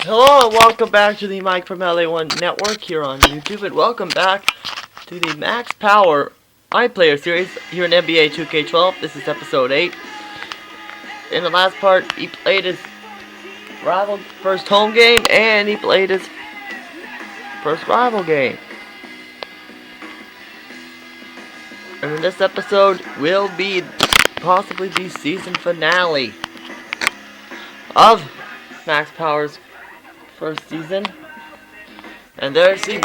Hello and welcome back to the Mike from LA1 Network here on YouTube, and welcome back to the Max Power iPlayer series here in NBA 2K12. This is episode 8. In the last part, he played his rival first home game and he played his first rival game. And in this episode will be possibly the season finale of Max Power's first season. And there's the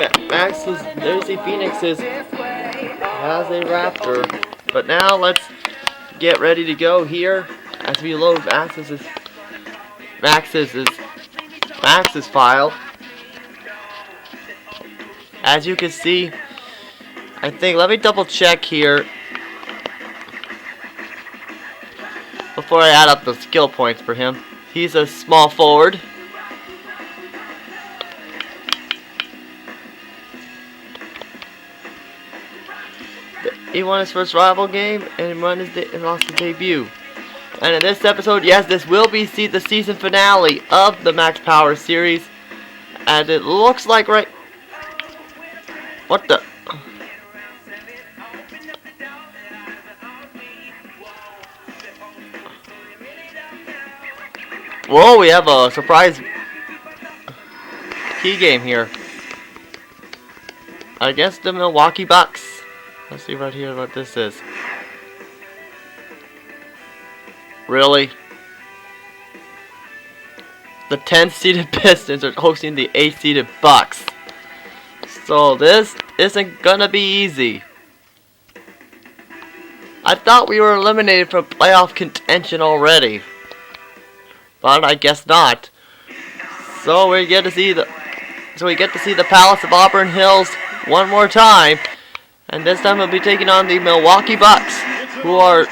Phoenix's has a Raptor. But now let's get ready to go here as we load Max's file. As you can see, I think, let me double check here before I add up the skill points for him. He's a small forward. He won his first rival game and lost his debut. And in this episode, yes, this will be the season finale of the Max Power series. And it looks like what the? Whoa, we have a surprise key game here. Against the Milwaukee Bucks. Let's see right here what this is. Really? The 10th-seeded Pistons are hosting the 8th-seeded Bucks. So this isn't gonna be easy. I thought we were eliminated from playoff contention already, but I guess not. So we get to see the Palace of Auburn Hills one more time. And this time we'll be taking on the Milwaukee Bucks, who are...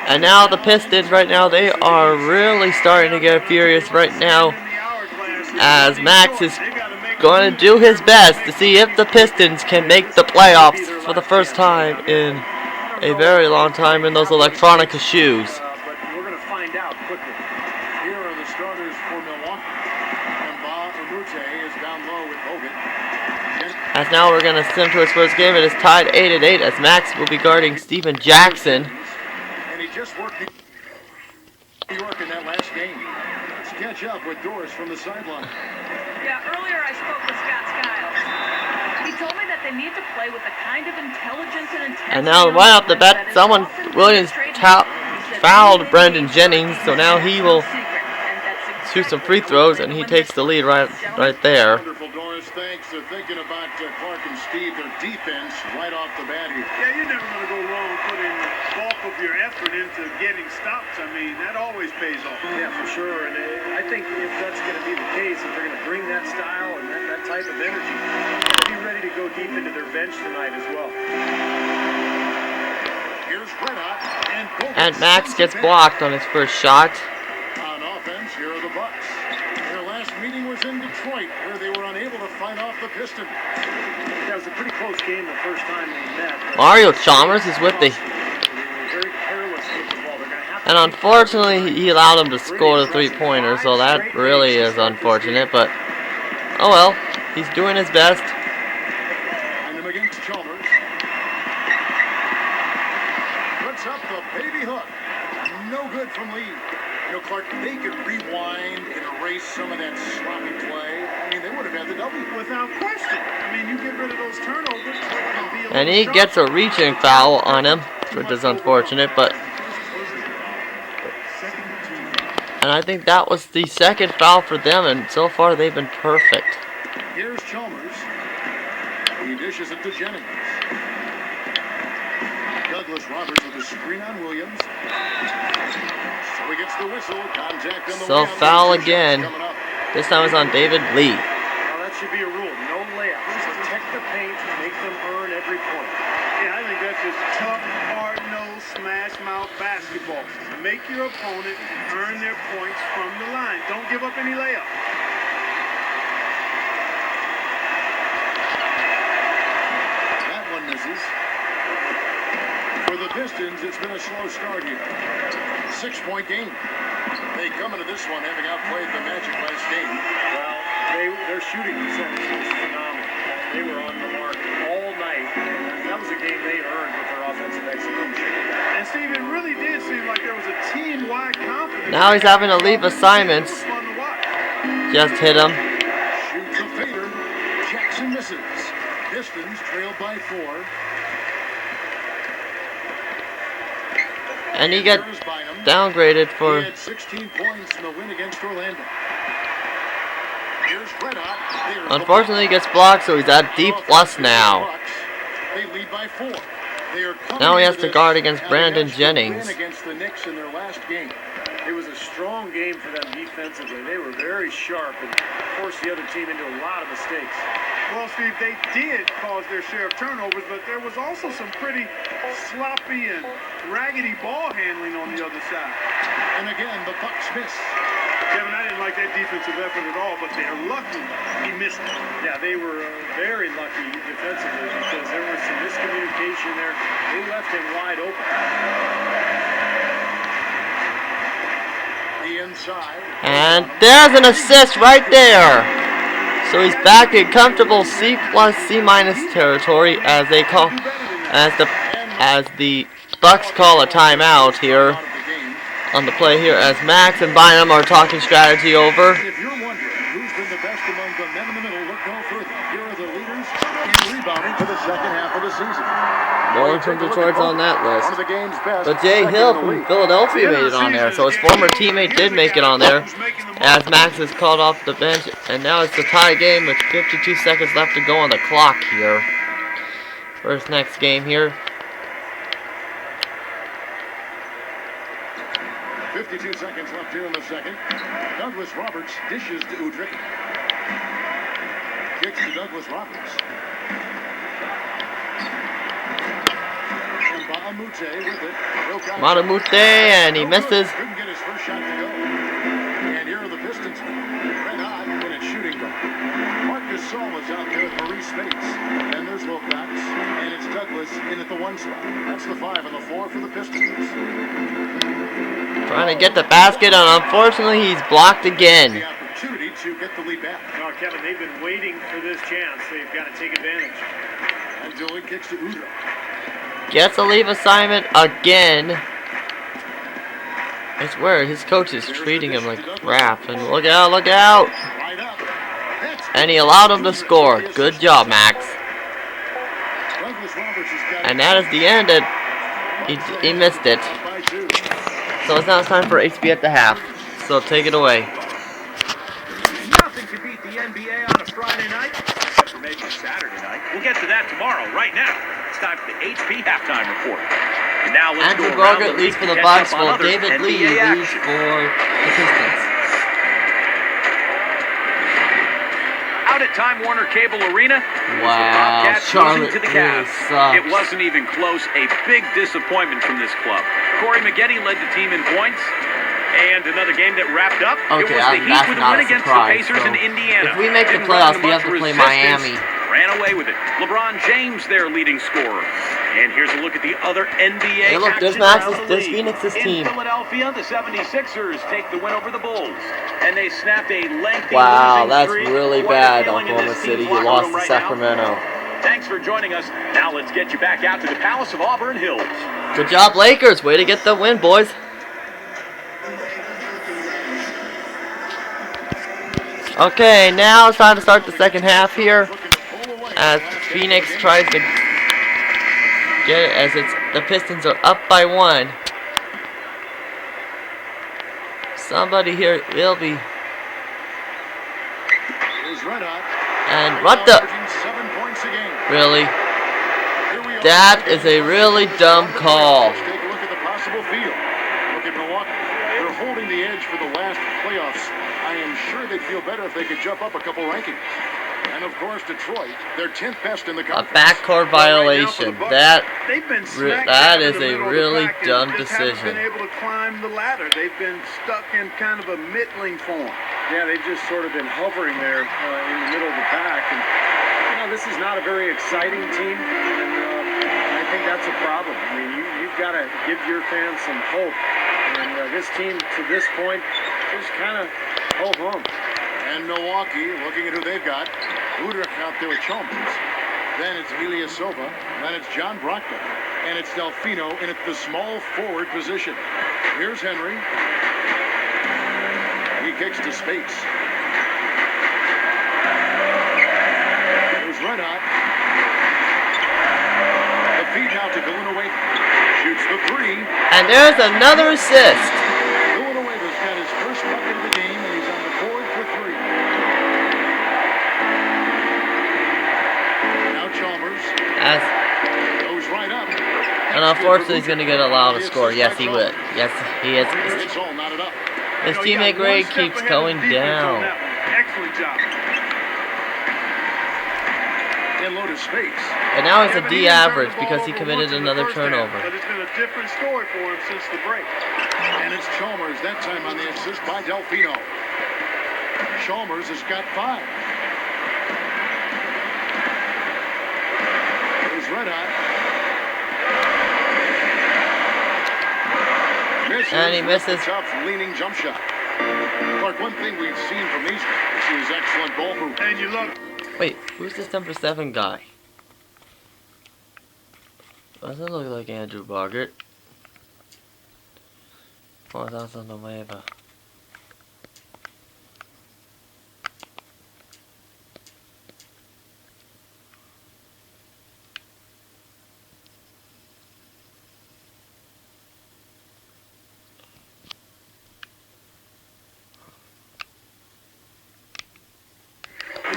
And now the Pistons right now, they are really starting to get furious right now, as Max is going to do his best to see if the Pistons can make the playoffs for the first time in a very long time in those Electronica shoes. But we're going to find out quickly. Here are the starters for Milwaukee. Is down low with Hogan. As now we're going to send to his first game. It is tied 8-8 as Max will be guarding Steven Jackson. And he just worked New York in that last game. Let's catch up with Doris from the sideline. Yeah, earlier I spoke with Scott Skiles. He told me that they need to play with the kind of intelligence and intensity. And now right off the bat, Williams fouled Brendan Jennings, so now he will shoot some free throws, and he takes the lead right there. Wonderful, Doris. Thanks for thinking about Clark and Steve, their defense right off the bat here. Yeah, you're never going to go wrong putting the bulk of your effort into getting stops. I mean, that always pays off. Yeah, for sure. And I think if that's going to be the case, if they're going to bring that style and that type of energy, they'll be ready to go deep into their bench tonight as well. Here's Red Hot and Max gets blocked on his first shot. On offense, here are the Bucks. Their last meeting was in Detroit, where they were unable to fight off the Pistons. That was a pretty close game the first time they met. Mario Chalmers is with the... And unfortunately, he allowed him to score the three-pointer, so that really is unfortunate, but... Oh well, he's doing his best. And him against Chalmers. Puts up the baby hook. No good from Lee. You know, Clark, they could rewind and erase some of that sloppy play. I mean, they would have had the W. Without question. I mean, you get rid of those turnovers. And he gets a reaching foul on him, which is unfortunate, but... And I think that was the second foul for them, and so far they've been perfect. Here's Chalmers. He dishes it to Jennings. Douglas Roberts with a screen on Williams. So he gets the whistle. Contact on the So foul again. This time it's on David Lee. Now that should be a rule. No layups. Protect the paint. Make them earn every point. Yeah, I think that's just tough, hard-nosed, smash-mouth basketball. Make your opponent earn their points from the line. Don't give up any layups. Pistons, it's been a slow start here. 6-point game. They come into this one having outplayed the Magic last game. Well, their shooting percentage was phenomenal. They were on the mark all night. And that was a game they earned with their offensive execution. And Steve, it really did seem like there was a team-wide confidence. Now he's having to leave assignments. It was fun to watch. Just hit him. Shoots a fader. Jackson misses. Pistons trailed by 4. And he got Here's Bynum. downgraded He for... had 16 points in the win against Orlando. Here's Red Hot. There's the Unfortunately, he gets blocked, so he's at D plus now. They lead by 4. They are coming Now he has into to this guard against having Brandon actually Jennings. win against the Knicks in their last game. It was a strong game for them defensively. They were very sharp and forced the other team into a lot of mistakes. Well, Steve, they did cause their share of turnovers, but there was also some pretty sloppy and raggedy ball handling on the other side. And again, the Bucks miss. Kevin, I didn't like that defensive effort at all, but they're lucky he missed it. Yeah, they were very lucky defensively because there was some miscommunication there. They left him wide open. The inside. And there's an assist right there. So he's back in comfortable C plus C minus territory as they call as the Bucks call a timeout here Out of the game. on the play here as Max and Bynum are talking strategy over. If you're wondering who's been the best among the men in the middle, look no further. Here are the leaders in rebounding for the second half of the season. No one from Detroit's on that One list. of the game's best. But Jay second Hill in the from league. Philadelphia made it on there, so his former teammate did make it on there as Max is called off the bench. And now it's the tie game with 52 seconds left to go on the clock here. First next game here. 52 seconds left here in the second. Douglas Roberts dishes to Udrih. Kicks to Douglas Roberts. And Bahamute with it. Matamute, and he misses. Couldn't get his first shot to go. And here are the Pistons. Red hot when it's shooting guard. Marc Gasol is out there with Maurice Bates. And there's Wilcox. And it's Douglas in at the 1 spot. That's the 5 and the 4 for the Pistons. Trying to get the basket, and unfortunately he's blocked again. The opportunity to get the lead back. No, Kevin, they've been waiting for this chance. They've got to take advantage. And Joey kicks to Udrih. Gets a leave assignment again. It's weird, his coach is treating him like crap. And look out, look out! Right up. That's And he allowed him to score. Good job, Max. Douglas Roberts has got And that is the end. He missed it. up by 2. So it's now time for HB at the half. So take it away. Nothing can beat the NBA on a Friday night, except for maybe Saturday night. We'll get to that tomorrow. Right now, it's time for the HP halftime report. And now let's Andrew go around Bogut the leads league for the to catch Bucks, up on while other David Lee NBA leads action. for the Pistons. Out at Time Warner Cable Arena, the Wow, Bobcats Charlotte losing to the really Cavs. sucks. It wasn't even close. A big disappointment from this club. Corey Maggette led the team in points. And another game that wrapped up. It Okay, was the Heat that's with a not win a against the surprise, Pacers so in Indiana. if we make the Didn't run playoffs, into we have much to play resistance. Miami. Ran away with it. LeBron James, their leading scorer. And here's a look at the other NBA Hey, look, there's action Max- around the there's league. Phoenix's In team. Philadelphia, the 76ers take the win over the Bulls. And they snapped a lengthy Wow, losing that's streak. really Quite a bad, feeling in Oklahoma this City. team's You locker lost room to right now. Sacramento. Thanks for joining us. Now let's get you back out to the Palace of Auburn Hills. Good job, Lakers. Way to get the win, boys. Okay, now it's time to start the second half here as Phoenix tries to get it as the Pistons are up by 1. Somebody here will be. Is Red Hot. And what the? Averaging 7 points a game. Really? Here we are. That is a really dumb call. Let's take a look at the possible field. Look at Milwaukee. They're holding the edge for the last playoffs. I am sure they'd feel better if they could jump up a couple rankings. And of course, Detroit, they're 10th best in the A conference. backcourt violation. They've been smack That dab in is the a middle of the really pack and dumb just haven't been decision. able to climb the ladder. They've been stuck in kind of a middling form. Yeah, they've just sort of been hovering there in the middle of the pack. And, this is not a very exciting team. And I think that's a problem. I mean, you've got to give your fans some hope. And this team, to this point, just kind of hold on. And Milwaukee, looking at who they've got. Udrich out there with Chalmers. Then it's Ilyasova. Then it's John Brockton. And it's Delfino in at the small forward position. Here's Henry. He kicks to Spates. Here's Red Hot. The feed now to Villanueva. Shoots the three. And there's another assist. Villanueva's got his first bucket of the game, and he's on the board for three. Now Chalmers goes right up. And unfortunately, he's going to get allowed to score. Yes, he would. Yes, he is. It's all knotted up. His teammate Greg keeps going down. Excellent job. In low to Spates. And now it's a D average because he committed another turnover. But it's been a different story for him since the break. And it's Chalmers, that time on the assist by Delfino. Chalmers has got 5. There's Red Hot. Misses. And he misses. Tough leaning jump shot. Clark, one thing we've seen from these guys is excellent ball movement. And you love Wait, who's this number 7 guy? Doesn't look like Andrew Boggart. Oh, that's on the waiver.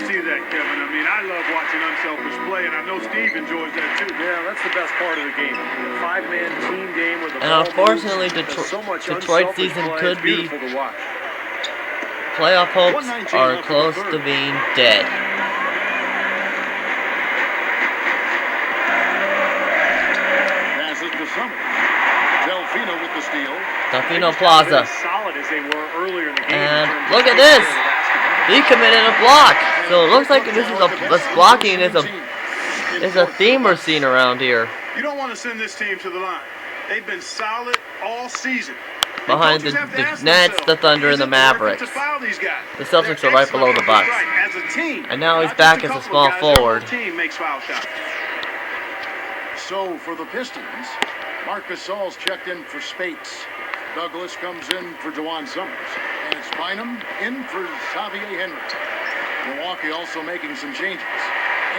see that, Kevin. I mean, I love watching unselfish play, and I know Steve enjoys that too. Yeah, that's the best part of the game. The five-man team game where the And ball unfortunately, moves. There's so much Detroit unselfish season play. could It's be beautiful to watch. playoff hopes are close to being dead. Pass it to Summers. Delfino with the steal. Delfino Plaza. As solid as they were earlier in the game. And look at this! He committed a block. So it looks like this blocking is a theme we're seeing around here. You don't want to send this team to the line. They've been solid all season. Behind the Nets, the Thunder, and the Mavericks. The Celtics are right below the Bucks. And now he's back as a small forward. So for the Pistons, Marc Gasol's checked in for Spates. Douglas comes in for Juwan Summers. And it's Bynum in for Xavier Henry. Milwaukee also making some changes.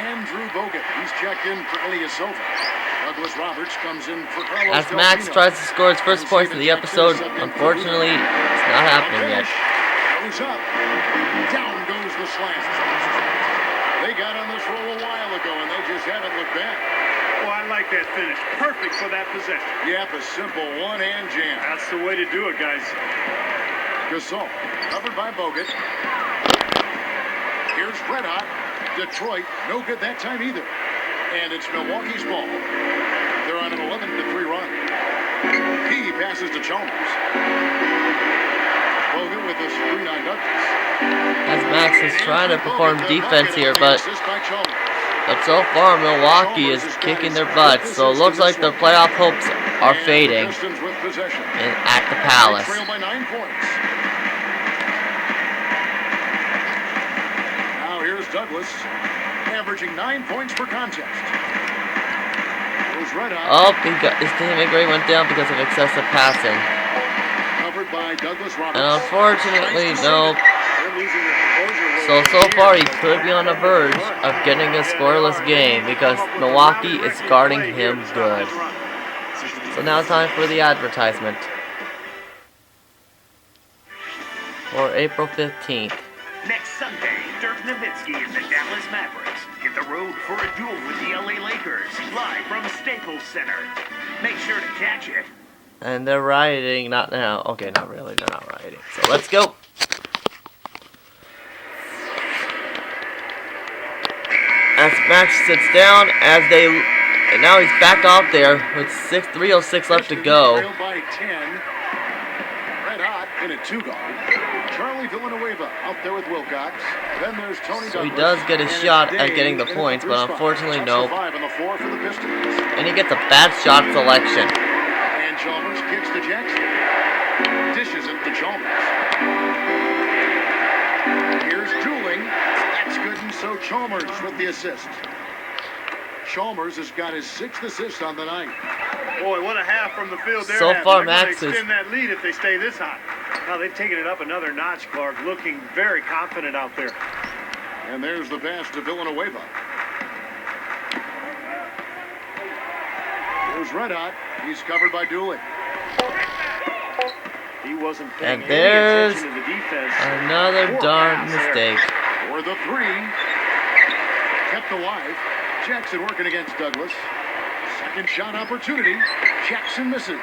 Andrew Bogut, he's checked in for Ilyasova. Douglas Roberts comes in for Carlos As Max Delfino. tries to score his first points of the episode, unfortunately, it's not happening yet. Goes up. Down goes the slam. They got on this roll a while ago, and they just haven't looked back. Well, I like that finish. Perfect for that possession. Yep, a simple one-hand jam. That's the way to do it, guys. Gasol, covered by Bogut. Here's Red Hot. Detroit, no good that time either. And it's Milwaukee's ball. They're on an 11-3 run. He passes to Chalmers. Bogut with a screen on Douglas. As Max is trying to perform defense here, but so far Milwaukee is kicking their butts. So it looks like their playoff hopes are fading at the Palace. Trail by 9 points. Now here's Douglas, averaging 9 points per contest. Goes Red Hot. Oh, his teammate Gray went down because of excessive passing. Covered by Douglas Roberts. And unfortunately, no. They're losing their composure. So far he could be on the verge of getting a scoreless game because Milwaukee is guarding him good. So now it's time for the advertisement. For April 15th. Next Sunday, Dirk Nowitzki and the Dallas Mavericks hit the road for a duel with the LA Lakers, live from Staples Center. Make sure to catch it. And they're rioting, not now. Okay, not really, they're not rioting. So let's go. As Max sits down, and now he's back off there with 3:06 left to go. Trailed by 10. Red Hot in a 2-guard. Charlie Villanueva out there with Wilcox. Then there's Tony So he Douglas. does get a And shot it's at getting the Dave in points, the but three unfortunately, spot. no. That's a 5 on the floor for the Pistons. And he gets a bad shot selection. And Chalmers kicks to Jackson. Dishes it to Chalmers. Here's Dooling. That's good, and so Chalmers with the assist. Chalmers has got his 6th assist on the night. Boy, what a half from the field there. So far, They're gonna Max is- extend that lead if they stay this hot. Now they've taken it up another notch, Clark, looking very confident out there. And there's the pass to Villanueva. Here's Red Hot. He's covered by Dooling. He wasn't paying And any there's attention to the defense. Another Poor darn pass there. mistake. For the 3. Kept alive. Jackson working against Douglas. Second shot opportunity. Jackson misses.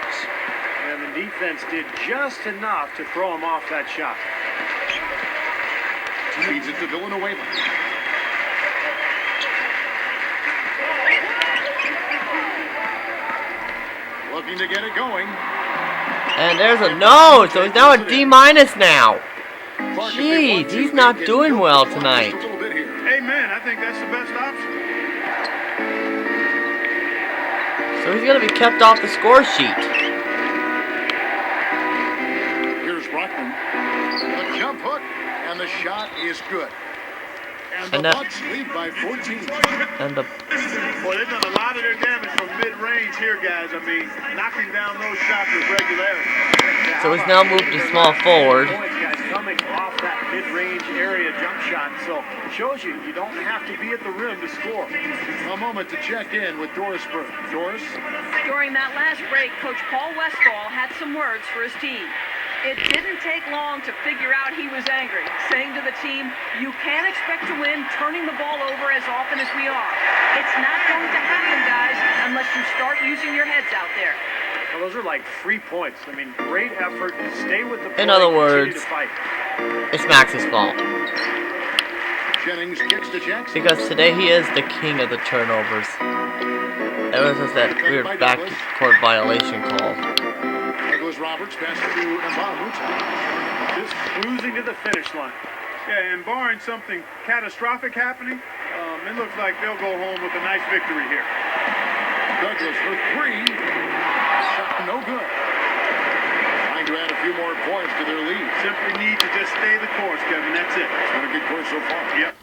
And the defense did just enough to throw him off that shot. Feeds it to Villanueva. Looking to get it going. And there's a no, so he's now a D- now. Clark, if they want Jeez, to, he's they not can doing milk well the clock tonight. just a little bit here. Amen. I think that's the best option. So he's going to be kept off the score sheet. Here's Brockman. The jump hook, and the shot is good. And the And that- Bucks lead by 14. And the Boy, they've done a lot of their damage from mid-range here, guys. I mean, knocking down those shots with regularity. So he's now moved to small forward. Points, guys, coming off that mid-range area jump shot. So it shows you don't have to be at the rim to score. A moment to check in with Doris Burke. Doris? During that last break, Coach Paul Westphal had some words for his team. It didn't take long to figure out he was angry, saying to the team, you can't expect to win turning the ball over as often as we are. It's not going to happen, guys, unless you start using your heads out there. Well, those are like 3 points. I mean, great effort. Stay with the play. In other continue words, to fight. it's Max's fault. Jennings kicks to Jackson. Because today he is the king of the turnovers. Ever since that weird backcourt violation call. Douglas Roberts passes to Mbamuta. Just cruising to the finish line. Yeah, and barring something catastrophic happening, it looks like they'll go home with a nice victory here. Douglas for 3. Shot no good. Trying to add a few more points to their lead. Simply need to just stay the course, Kevin. That's it. It's been a good course so far. Yep.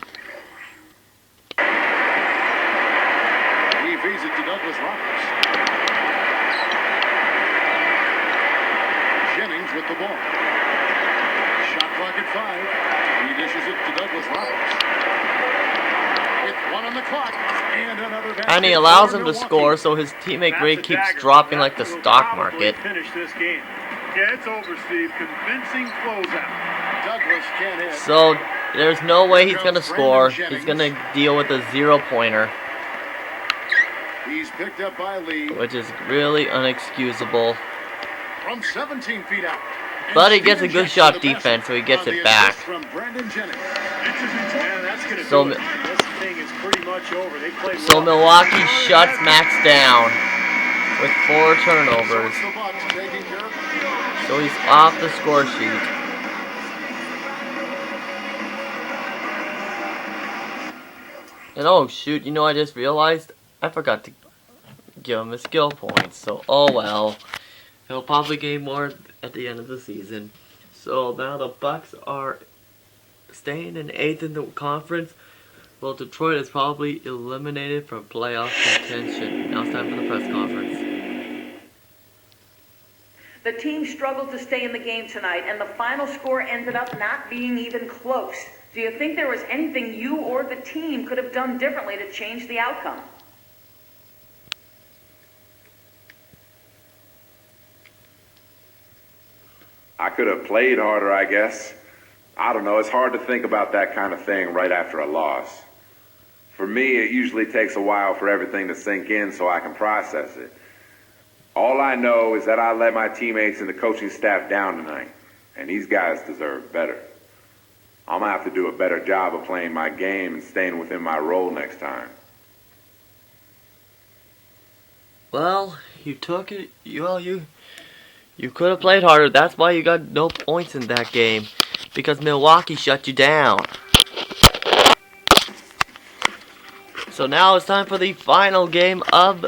He feeds it to Douglas Roberts. Jennings with the ball. Shot clock at 5. He dishes it to Douglas Roberts. With 1 on the clock. And another basket. And he allows for him to Milwaukee. score, so his teammate That's Gray a keeps dagger. dropping like the That will stock probably market. finish this game. Yeah, it's over, Steve. Convincing closeout. Douglas can't hit. So there's no way he's going to score. He's going to deal with a 0-pointer, He's picked up by Lee which is really unexcusable. from 17 feet out. And But he gets a Steven good Jackson shot with the defense, basket so he gets on it the back. assist From Brandon Jennings. Yeah, that's going to So do it. This thing is pretty much over. They played So well. Milwaukee shuts Max down with 4 turnovers. So it's the Bucks taking care of it. So he's off the score sheet. And oh shoot, you know I just realized I forgot to give him a skill point. So oh well. He'll probably gain more at the end of the season. So now the Bucks are staying in 8th in the conference. Well, Detroit is probably eliminated from playoff contention. Now it's time for the press conference. The team struggled to stay in the game tonight, and the final score ended up not being even close. Do you think there was anything you or the team could have done differently to change the outcome? I could have played harder, I guess. I don't know. It's hard to think about that kind of thing right after a loss. For me, it usually takes a while for everything to sink in so I can process it. All I know is that I let my teammates and the coaching staff down tonight, and these guys deserve better. I'm going to have to do a better job of playing my game and staying within my role next time. Well, you took it. You could have played harder. That's why you got no points in that game. because Milwaukee shut you down. So now it's time for the final game of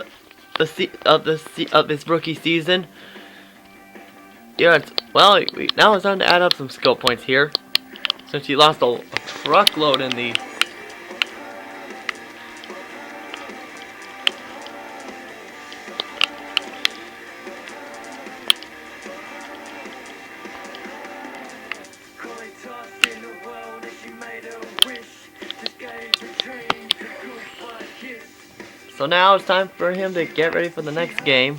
this rookie season. Yeah, now it's time to add up some skill points here, since he lost a truckload in the. So now it's time for him to get ready for the next game.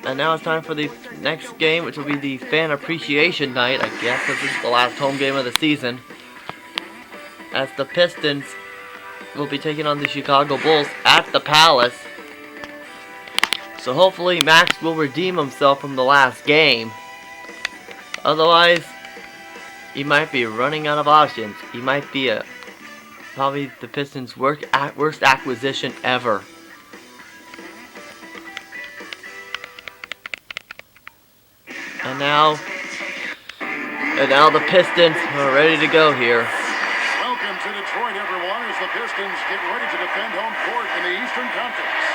And now it's time for the next game, which will be the Fan Appreciation Night, I guess, because this is the last home game of the season. As the Pistons will be taking on the Chicago Bulls at the Palace. So hopefully Max will redeem himself from the last game. Otherwise, he might be running out of options. He might be probably the Pistons' worst acquisition ever. And now the Pistons are ready to go here. Welcome to Detroit, everyone, as the Pistons get ready to defend home court in the Eastern Conference.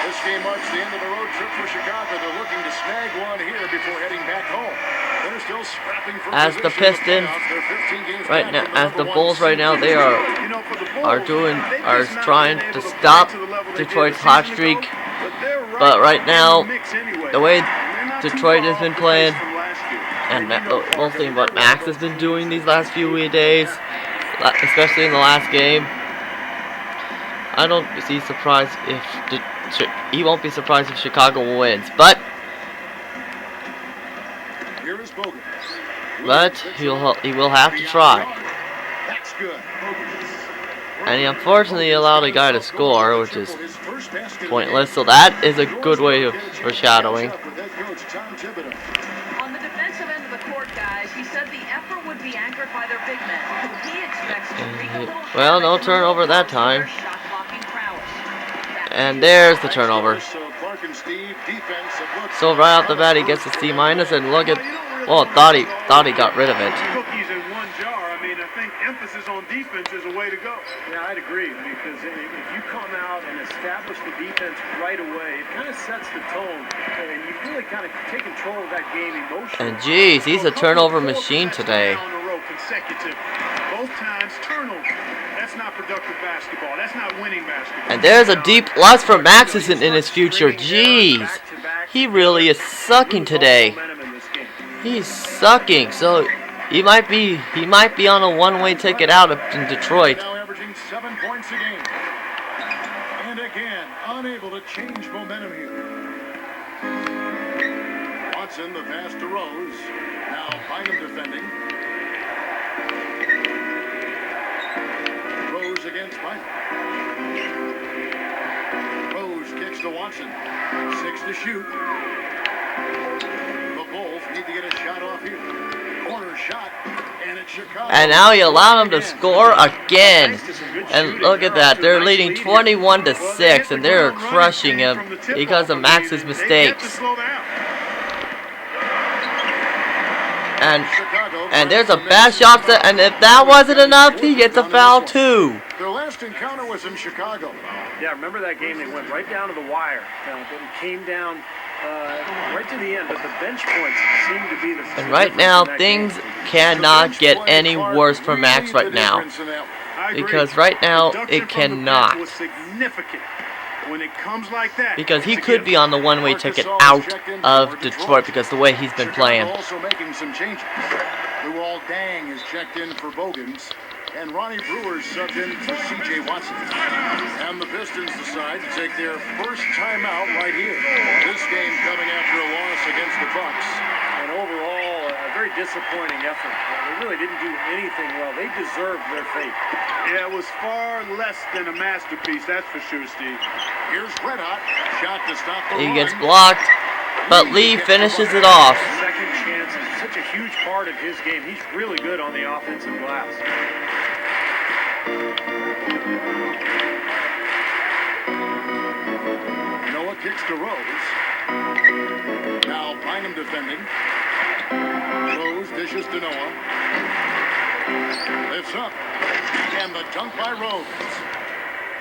This game marks the end of the road trip for Chicago. They're looking to snag one here before heading back home. They're still scrapping for as the Pistons right now, as the Bulls right now, they are trying to stop Detroit's hot streak. But right now, the way Detroit has been playing, and mostly what Max has been doing these last few days, especially in the last game, I don't see surprised if he won't be surprised if Chicago wins, but he will have to try. And he unfortunately allowed a guy to score, which is pointless. So that is a good way of foreshadowing. On the defensive end of the court, guys, he said the effort would be anchored by their big men, who he expects to wreak a little well, no turnover that time. And there's the turnover. So right off the bat, he gets a C-, and look at, well, thought he got rid of it. Cookies in one jar. I mean, I think emphasis on defense is a way to go. Yeah, I'd agree, because if you come out and establish the defense right away, it kind of sets the tone, and you really kind of take control of that game emotionally. And geez, he's a turnover machine today. Both times turnover. That's not productive basketball. That's not winning basketball. And there's a deep loss for Max isn't in his future. Jeez, he really is sucking today. He's sucking. So he might be on a one-way ticket out in Detroit. Now averaging 7 points a game. And again, unable to change momentum here. Watson, the pass to Rose. Now Bynum defending. Rose against Bynum. Rose kicks to Watson. 6 to shoot. The Bulls need to get a shot off here. Corner shot, and it's Chicago. And now he allowed him to score again. And look at that, they're leading 21-6, and they're crushing him because of Max's mistakes. And there's a bad shot, and if that wasn't enough, he gets a foul too. Their last encounter was in Chicago. Yeah, remember that game? They went right down to the wire. It came down right to the end, but the bench points seem to be the. And right now, things cannot get any worse for Max right now, because right now it cannot. When it comes like that, because he could be on the one-way ticket out of Detroit because the way he's been playing. Also making some changes. Luol Deng is checked in for Bogans, and Ronnie Brewer subbed in for C.J. Watson. And the Pistons decide to take their first timeout right here. This game coming after a loss against the Bucks. And overall, a very disappointing effort. They really didn't do anything well. They deserved their fate. Yeah, it was far less than a masterpiece, that's for sure, Steve. Here's Red Hot. Shot to stop the He run. gets blocked, but Lee finishes it off. Second chance is such a huge part of his game. He's really good on the offensive glass. Noah kicks to Rose. Now Bynum defending. Rose dishes to Noah. Lifts up. And the dunk by Rose.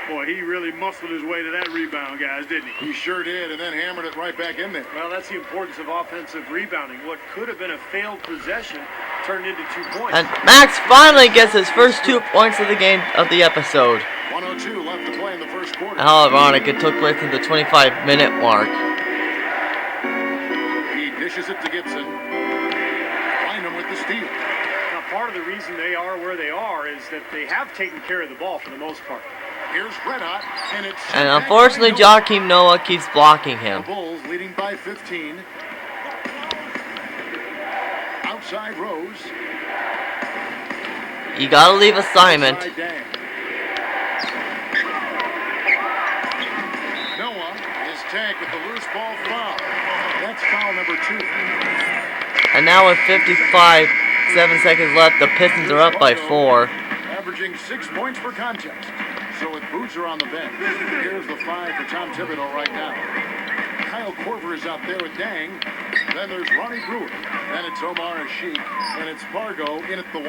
Boy, he really muscled his way to that rebound, guys, didn't he? He sure did, and then hammered it right back in there. Well, that's the importance of offensive rebounding. What could have been a failed possession turned into 2 points. And Max finally gets his first 2 points of the game of the episode. 1:02 left to play in the first quarter. How ironic, it took place at the 25-minute mark. He dishes it to Gibson. Bynum with the steal. Now, part of the reason they are where they are is that they have taken care of the ball for the most part. Here's Red Hot, and it's... And unfortunately, Joakim Noah keeps blocking The him. Bulls leading by 15. Outside Rose. You gotta leave assignment. Inside Dang. Noah is tagged with the loose ball foul. That's foul number 2. And now with 7 seconds left, the Pistons are up by 4. Averaging 6 points per contest. So with Boozer on the bench, here's the 5 for Tom Thibodeau right now. Kyle Korver is out there with Dang. Then there's Ronnie Brewer. Then it's Omar Asheik. And it's Fargo in at the 1.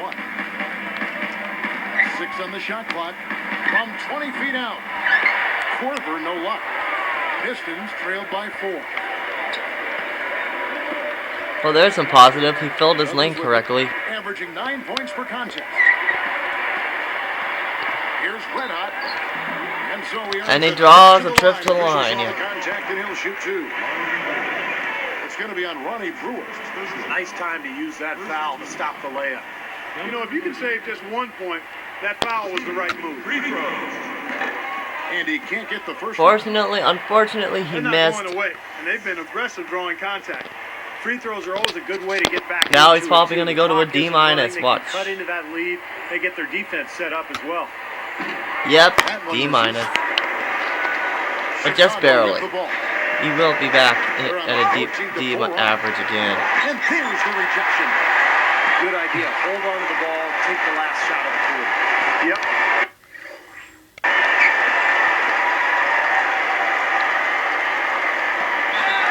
6 on the shot clock. From 20 feet out. Korver, no luck. Pistons trailed by 4. Well, there's some positive. He filled his lane correctly. Averaging 9 points per contest. Here's Red Hot. And so And he draws a trip to the line. Yeah. Contact and he'll shoot 2. It's going to be on Ronnie Brewer. Nice time to use that foul to stop the layup. You know, if you can save just 1 point, that foul was the right move. Free throws. And he can't get the first Unfortunately, he They're not missed. going away, and they've been aggressive drawing contact. Free throws are always a good way to get back. Now into he's probably it, going to too. go to a The clock isn't D-. running. They Watch. can cut into that lead. They get their defense set up as well. Yep, D-. But just barely. He will be back at a deep D average again. And there's the rejection. Good idea. Hold on to the ball. Take the last shot of the quarter. Yep.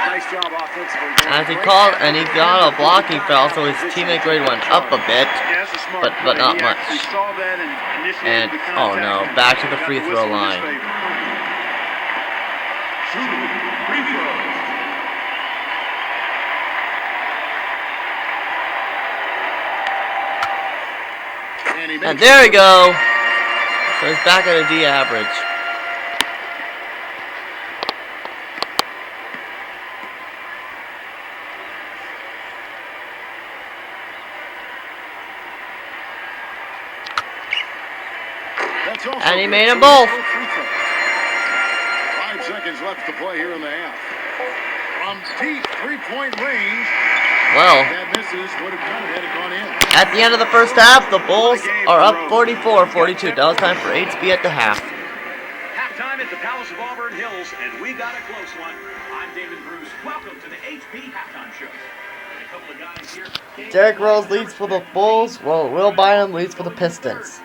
Nice job offensively. As he called, and he got a blocking foul, so his teammate grade went up a bit. Yeah, that's a smart But play. not He much. actually saw that and initiated And, the oh contact no, and back to the got free whistle throw in his line. favor. Free throws. And there we go. So he's back at a D average. And he made them both. 5 seconds left to play here in the half. From deep three-point range. Well, That misses. Would have done it had it gone in. at the end of the first half, the Bulls are up 44-42. Now it's time for 8 to be at the half. Halftime at the Palace of Auburn Hills, and we got a close one. I'm David Bruce. Welcome to the HP Halftime Show. And a couple of guys here. Derrick Rose leads for the Bulls, while Will Bynum leads for the Pistons.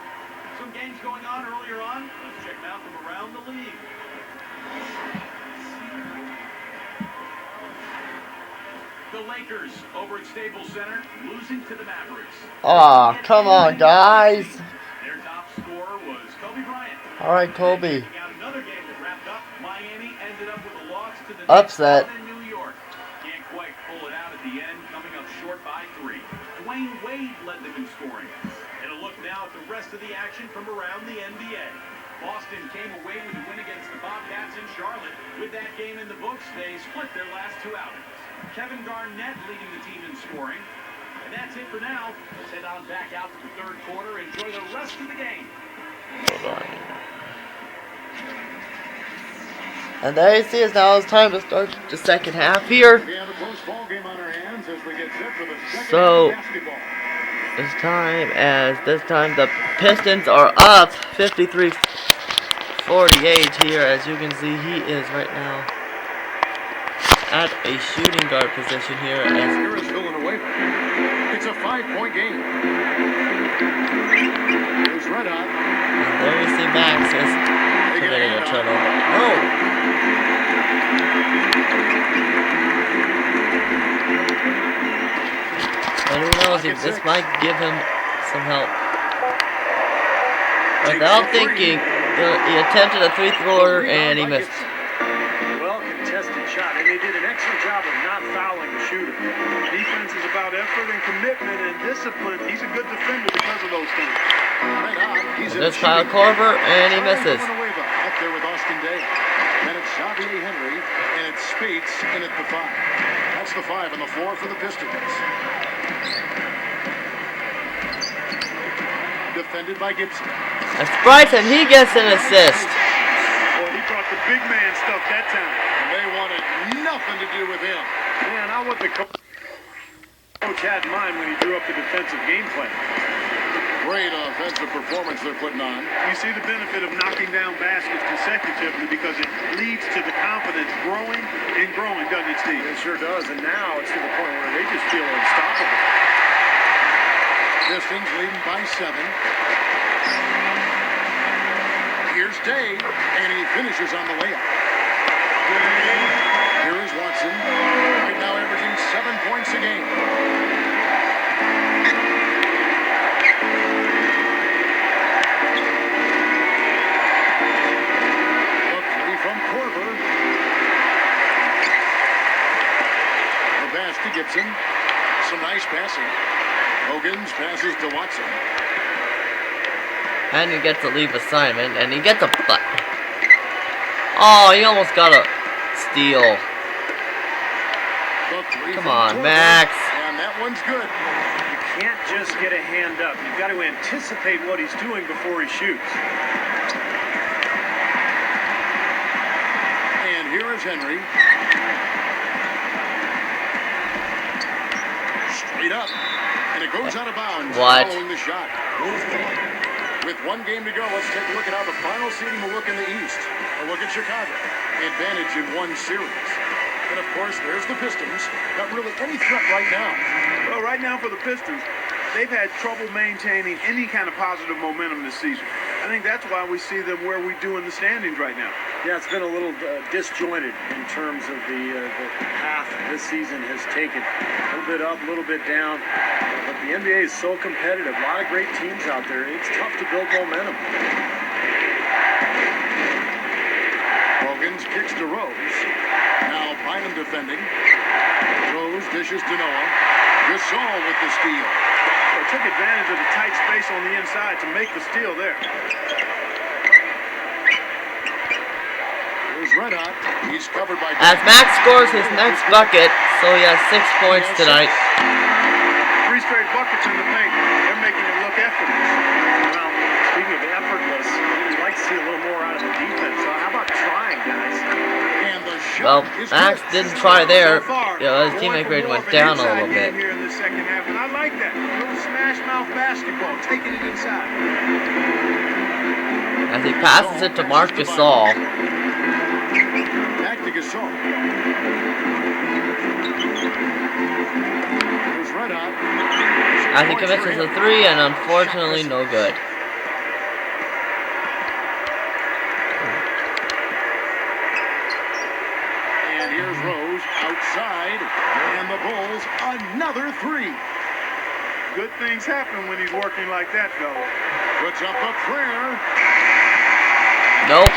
Some games going on earlier on. Let's check them out from around the league. The Lakers over at Staples Center losing to the Mavericks. Aw, come on, guys. Their top scorer was Kobe Bryant. Alright, Kobe. Checking out another game that wrapped up. Miami ended up with a loss to the Upset. Knicks in New York. Can't quite pull it out at the end, coming up short by 3. Dwayne Wade led the new scoring. And a look now at the rest of the action from around the NBA. Boston came away with a win against the Bobcats in Charlotte. With that game in the books, they split their last 2 outings. Kevin Garnett leading the team in scoring. And that's it for now. Let's head on back out to the third quarter. Enjoy the rest of the game. And there you see it's now it's time to start the second half here. We have a close ball game on our hands as we get set for the second So, half of basketball. This time the Pistons are up 53-48 here. As you can see, he is right now at a shooting guard position here. As Here is Villanueva. It's a 5-point game. Here's Red Hot. and there you see Max is committing a turnover. No, And who knows, if this might give him some help. Without thinking, he attempted a three-thrower and he missed. Well contested shot, and they did an excellent job of not fouling the shooter. Defense is about effort and commitment and discipline. He's a good defender because of those things. Right on. He's in There's the Kyle shooting. Korver and he misses. Villanueva up there with Austin Day. And it's Xavier Henry, and it's Spates in at the 5. That's the 5 on the floor for the Pistons. Defended by Gibson. That's Bryson, he gets an assist. Boy, he brought the big man stuff that time. And they wanted nothing to do with him. Man, not what the coach had in mind when he drew up the defensive game plan. Great offensive performance they're putting on. You see the benefit of knocking down baskets consecutively because it leads to the confidence growing and growing, doesn't it, Steve? It sure does, and now it's to the point where they just feel unstoppable. Pistons leading by 7. Here's Day, and he finishes on the layup. Here is Watson, right now averaging 7 points a game. The 3 from Korver. The pass to Gibson. Some nice passing. Hogan's passes to Watson. And he gets a leave assignment, and he gets a butt. Oh, he almost got a steal. The 3 Come from on, Korver. Max. And that one's good. You can't just get a hand up. You've got to anticipate what he's doing before he shoots. And here is Henry. Straight up. And it goes out of bounds. What? Following the shot. With 1 game to go, let's take a look at how the final seeding will look in the East. A look at Chicago. Advantage in 1 series. And of course, there's the Pistons. Not really any threat right now. Well, right now for the Pistons, they've had trouble maintaining any kind of positive momentum this season. I think that's why we see them where we do in the standings right now. Yeah, it's been a little disjointed in terms of the path this season has taken. A little bit up, a little bit down. But the NBA is so competitive. A lot of great teams out there. It's tough to build momentum. Hogan's kicks to Rose. Now Bynum defending. Rose dishes to Noah. Gasol with the steal. Well, took advantage of the tight space on the inside to make the steal there. Here's Red Hot. He's covered by... As Max scores his next bucket, so he has 6 points tonight. 3 straight buckets in the paint. They're making it look effortless. Well, speaking of effortless, we'd like to see a little more out of the defense. So how about trying, guys? And the Well, shot is Max good. didn't try there. So far, Yeah, his going teammate for grade more went of an down a inside little game bit. here in the second half, and I like that. A little smash mouth basketball, taking it inside. As he passes it to Marc Gasol. Back to Gasol. Here's Red Hot. As he commits a 3, and unfortunately no good. And here's Rose outside. And the Bulls, another 3. Good things happen when he's working like that, fellas. Puts up a prayer. Nope.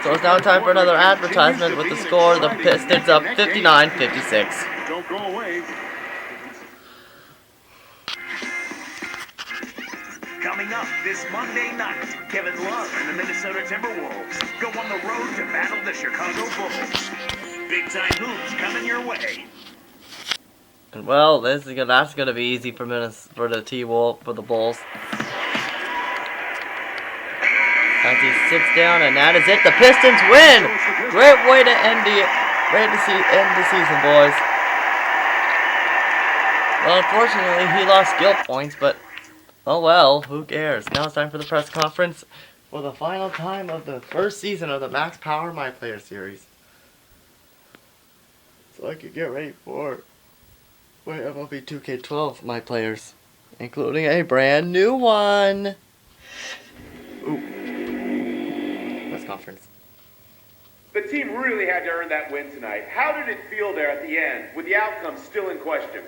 So it's now time for another advertisement with the score. The Pistons up 59-56. Don't go away. Coming up this Monday night, Kevin Love and the Minnesota Timberwolves go on the road to battle the Chicago Bulls. Big time hoops coming your way. And well, that's gonna be easy for the Bulls. As he sits down, and that is it. The Pistons win. Great way to end the season, boys. Well, unfortunately, he lost skill points, but oh well, who cares? Now it's time for the press conference for the final time of the first season of the Max Power My Player series. So I could get ready for MLB 2K12 My Players, including a brand new one. Ooh. Press conference. The team really had to earn that win tonight. How did it feel there at the end, with the outcome still in question?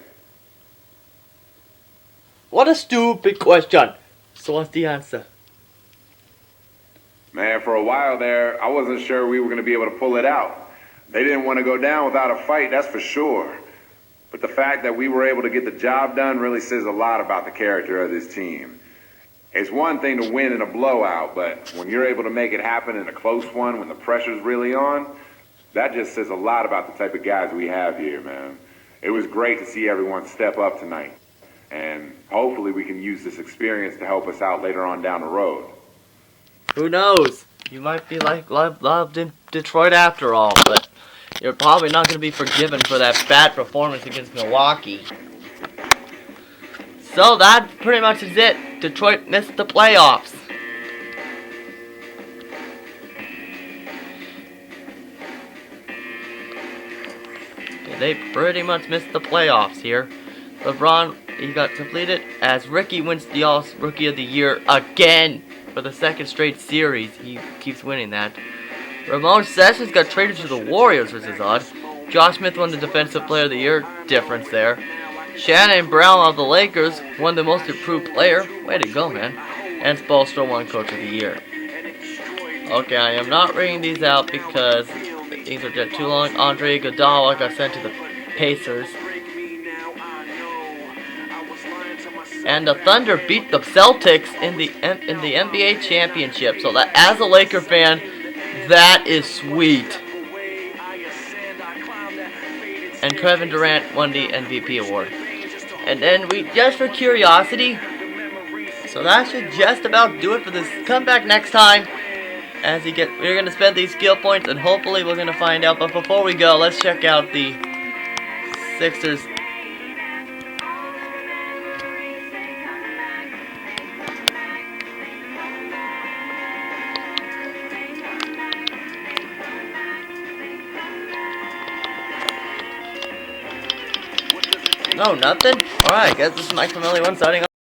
What a stupid question. So what's the answer? Man, for a while there, I wasn't sure we were going to be able to pull it out. They didn't want to go down without a fight, that's for sure. But the fact that we were able to get the job done really says a lot about the character of this team. It's one thing to win in a blowout, but when you're able to make it happen in a close one, when the pressure's really on, that just says a lot about the type of guys we have here, man. It was great to see everyone step up tonight. And hopefully we can use this experience to help us out later on down the road. Who knows? You might be loved in Detroit after all, but you're probably not going to be forgiven for that bad performance against Milwaukee. So that pretty much is it. Detroit missed the playoffs. They pretty much missed the playoffs here. LeBron, he got completed as Ricky wins the Rookie of the Year again for the second straight series. He keeps winning that. Ramon Sessions got traded to the Warriors, which is odd. Josh Smith won the Defensive Player of the Year. Difference there. Shannon Brown of the Lakers won the Most Improved Player. Way to go, man. And Spoelstra won Coach of the Year. Okay, I am not reading these out because these are just too long. Andre Iguodala got sent to the Pacers. And the Thunder beat the Celtics in the NBA championship. So that, as a Laker fan, that is sweet. And Kevin Durant won the MVP award. And then just for curiosity, so that should just about do it for this. Come back next time as we're gonna spend these skill points, and hopefully we're gonna find out. But before we go, let's check out the Sixers. No, nothing? Alright, guys, this is Mike from LA1 signing off.